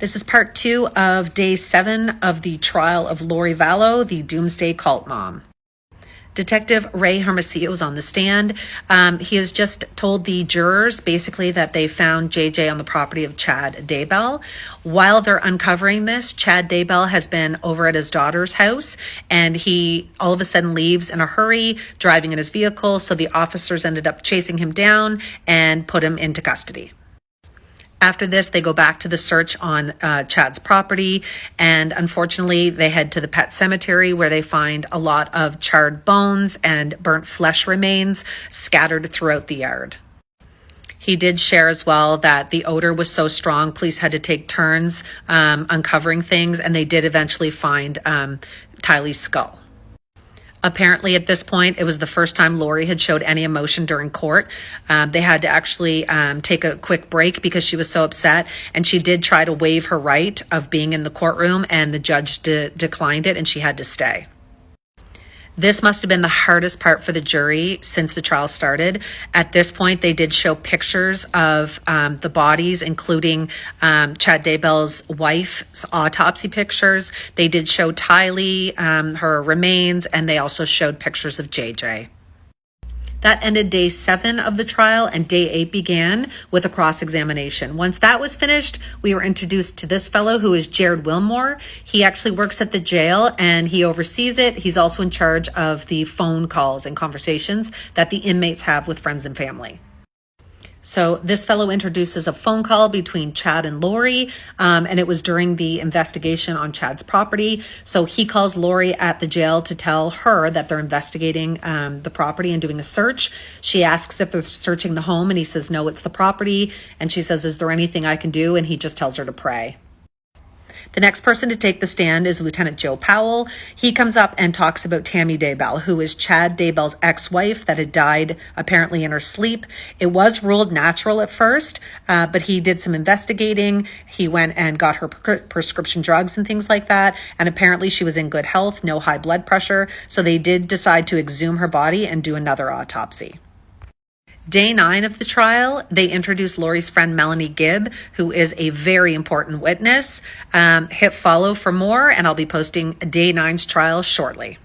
This is part 2 of day 7 of the trial of Lori Vallow, the Doomsday cult mom. Detective Ray Hermosillo is on the stand. He has just told the jurors basically that they found JJ on the property of Chad Daybell. While they're uncovering this, Chad Daybell has been over at his daughter's house, and he all of a sudden leaves in a hurry, driving in his vehicle. So the officers ended up chasing him down and put him into custody. After this, they go back to the search on Chad's property, and unfortunately, they head to the pet cemetery where they find a lot of charred bones and burnt flesh remains scattered throughout the yard. He did share as well that the odor was so strong, police had to take turns uncovering things, and they did eventually find Tylee's skull. Apparently, at this point, it was the first time Lori had showed any emotion during court. They had to actually take a quick break because she was so upset, and she did try to waive her right of being in the courtroom, and the judge declined it, and she had to stay. This must have been the hardest part for the jury since the trial started. At this point, they did show pictures of the bodies, including Chad Daybell's wife's autopsy pictures. They did show Tylee, her remains, and they also showed pictures of JJ. That ended day 7 of the trial, and day 8 began with a cross-examination. Once that was finished, we were introduced to this fellow who is Jared Wilmore. He actually works at the jail and he oversees it. He's also in charge of the phone calls and conversations that the inmates have with friends and family. So this fellow introduces a phone call between Chad and Lori, and it was during the investigation on Chad's property. So he calls Lori at the jail to tell her that they're investigating the property and doing a search. She asks if they're searching the home, and he says, no, it's the property. And she says, is there anything I can do? And he just tells her to pray. The next person to take the stand is Lieutenant Joe Powell. He comes up and talks about Tammy Daybell, who is Chad Daybell's ex-wife that had died apparently in her sleep. It was ruled natural at first, but he did some investigating. He went and got her prescription drugs and things like that. And apparently she was in good health, no high blood pressure. So they did decide to exhume her body and do another autopsy. Day 9 of the trial, they introduced Lori's friend Melanie Gibb, who is a very important witness. Hit follow for more, and I'll be posting day 9's trial shortly.